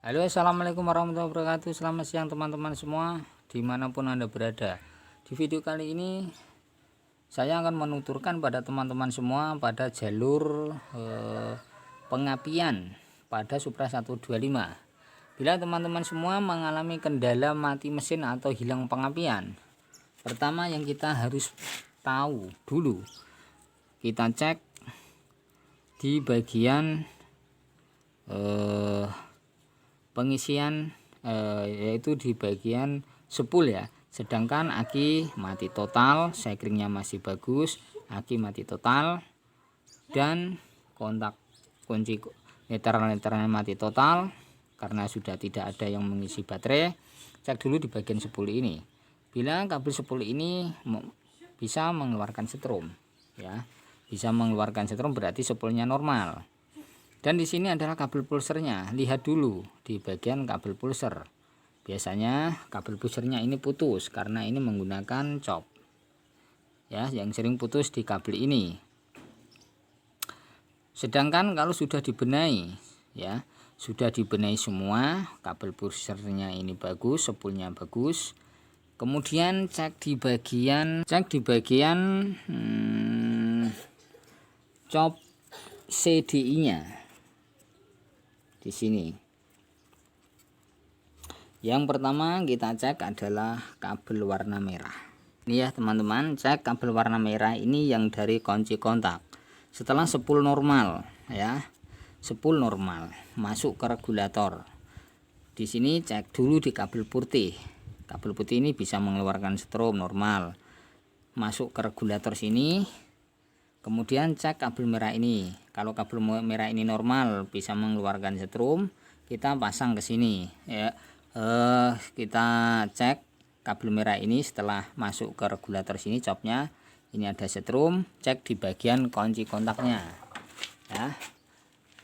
Halo, assalamualaikum warahmatullahi wabarakatuh. Selamat siang teman-teman semua dimanapun Anda berada. Di video kali ini saya akan menuturkan pada teman-teman semua pada jalur pengapian pada Supra 125. Bila teman-teman semua mengalami kendala mati mesin atau hilang pengapian, pertama yang kita harus tahu dulu, kita cek di bagian pengisian yaitu di bagian spool ya. Sedangkan aki mati total, sekringnya masih bagus, aki mati total, dan kontak kunci netral-netralnya mati total karena sudah tidak ada yang mengisi baterai. Cek dulu di bagian spool ini. Bila kabel spool ini bisa mengeluarkan setrum ya, bisa mengeluarkan setrum berarti spoolnya normal. Dan di sini adalah kabel pulsernya. Lihat dulu di bagian kabel pulser. Biasanya kabel pulsernya ini putus karena ini menggunakan cop. Ya, yang sering putus di kabel ini. Sedangkan kalau sudah dibenahi, ya, sudah dibenahi semua, kabel pulsernya ini bagus, spoolnya bagus. Kemudian cek di bagian cop CDI-nya. Di sini yang pertama kita cek adalah kabel warna merah ini ya teman-teman. Cek kabel warna merah ini yang dari kunci kontak. Setelah spool normal ya, spool normal masuk ke regulator. Di sini cek dulu di kabel putih. Kabel putih ini bisa mengeluarkan setrum normal, masuk ke regulator sini. Kemudian cek kabel merah ini. Kalau kabel merah ini normal bisa mengeluarkan setrum, kita pasang ke sini ya. Kita cek kabel merah ini setelah masuk ke regulator sini, copnya ini ada setrum. Cek di bagian kunci kontaknya ya.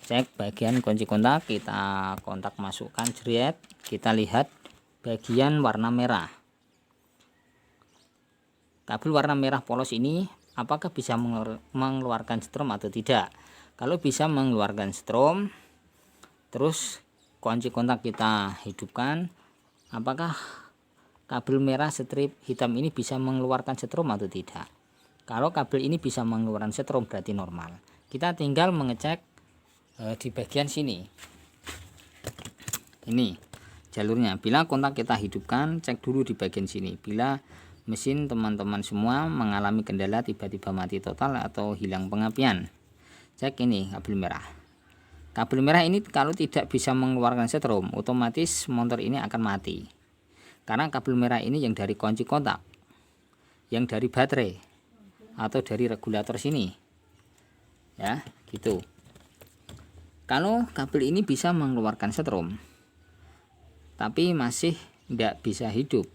Cek bagian kunci kontak, kita kontak masukkan jeret, kita lihat bagian warna merah. Kabel warna merah polos ini apakah bisa mengeluarkan setrum atau tidak? Kalau bisa mengeluarkan setrum, terus kunci kontak kita hidupkan, apakah kabel merah strip hitam ini bisa mengeluarkan setrum atau tidak? Kalau kabel ini bisa mengeluarkan setrum berarti normal. Kita tinggal mengecek di bagian sini. Ini jalurnya. Bila kontak kita hidupkan, cek dulu di bagian sini. Bila mesin teman-teman semua mengalami kendala tiba-tiba mati total atau hilang pengapian, cek ini kabel merah. Kabel merah ini kalau tidak bisa mengeluarkan setrum, otomatis motor ini akan mati. Karena kabel merah ini yang dari kunci kontak, yang dari baterai atau dari regulator sini ya, gitu. Kalau kabel ini bisa mengeluarkan setrum tapi masih tidak bisa hidup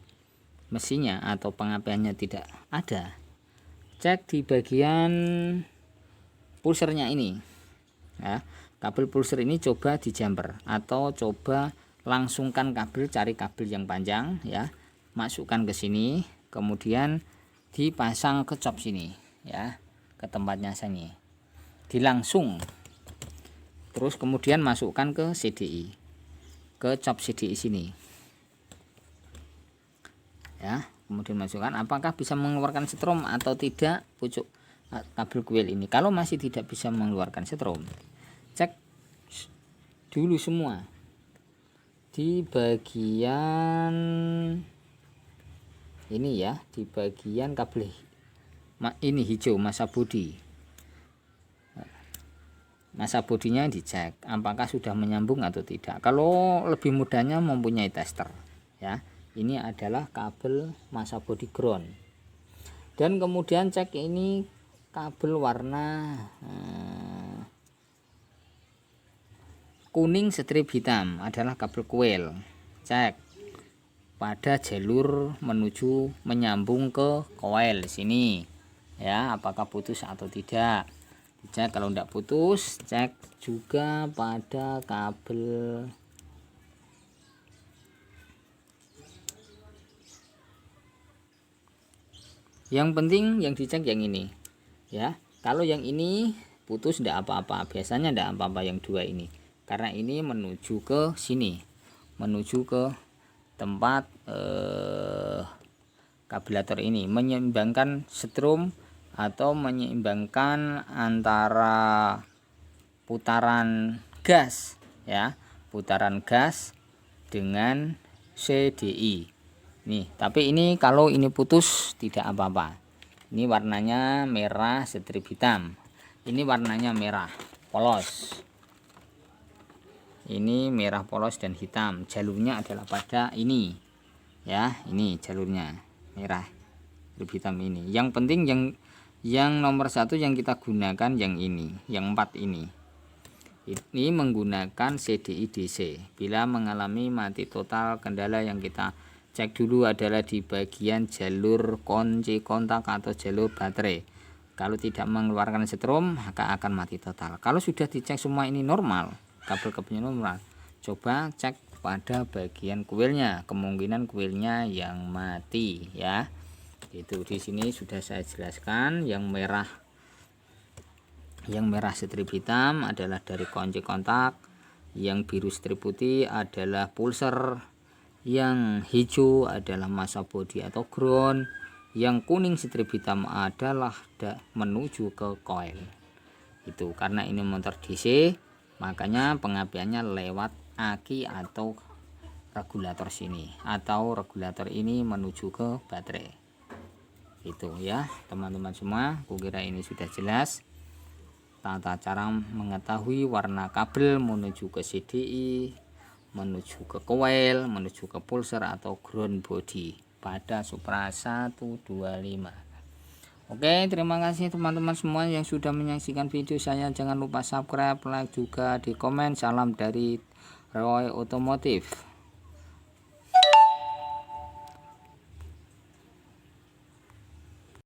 mesinnya atau pengapiannya tidak ada, cek di bagian pulsernya ini ya. Kabel pulser ini coba di jumper atau coba langsungkan kabel, cari kabel yang panjang ya, masukkan ke sini, kemudian dipasang ke cop sini ya, ke tempatnya sini, dilangsung. Terus kemudian masukkan ke CDI, ke cop CDI sini ya. Kemudian masukkan apakah bisa mengeluarkan setrum atau tidak pucuk kabel kuil ini. Kalau masih tidak bisa mengeluarkan setrum, cek dulu semua di bagian ini ya, di bagian kabel ini hijau, masa bodi. Masa bodinya dicek apakah sudah menyambung atau tidak. Kalau lebih mudahnya mempunyai tester ya. Ini adalah kabel masa bodi ground. Dan kemudian cek ini kabel warna kuning strip hitam adalah kabel coil. Cek pada jalur menuju menyambung ke coil sini ya, apakah putus atau tidak. Dicek, kalau tidak putus, cek juga pada kabel yang penting yang dicek yang ini ya. Kalau yang ini putus tidak apa-apa, biasanya tidak apa-apa yang dua ini, karena ini menuju ke sini. menuju ke tempat kabulator ini, menyeimbangkan strum atau menyeimbangkan antara putaran gas ya, putaran gas dengan CDI. Nih, tapi ini kalau ini putus tidak apa-apa. Ini warnanya merah strip hitam. Ini warnanya merah polos. Ini merah polos dan hitam. Jalurnya adalah pada ini. Ya, ini jalurnya merah strip hitam ini. Yang penting yang nomor 1 yang kita gunakan yang ini, yang 4 ini. Ini menggunakan CDI DC. Bila mengalami mati total, kendala yang kita cek dulu adalah di bagian jalur kunci kontak atau jalur baterai. Kalau tidak mengeluarkan strom, maka akan mati total. Kalau sudah dicek semua ini normal, kabel-kabelnya normal, coba cek pada bagian kuilnya. Kemungkinan kuilnya yang mati ya. Itu di sini sudah saya jelaskan. Yang merah strip hitam adalah dari kunci kontak, yang biru strip putih adalah pulser, yang hijau adalah masa bodi atau ground, yang kuning strip hitam adalah menuju ke coil. Itu karena ini motor DC, makanya pengapiannya lewat aki atau regulator sini, atau regulator ini menuju ke baterai. Itu ya teman-teman semua, kukira ini sudah jelas tata cara mengetahui warna kabel menuju ke CDI, menuju ke coil, menuju ke pulser atau ground body pada Supra 125. Oke, terima kasih teman-teman semua yang sudah menyaksikan video saya. Jangan lupa subscribe, like juga di komen. Salam dari Roy Otomotif.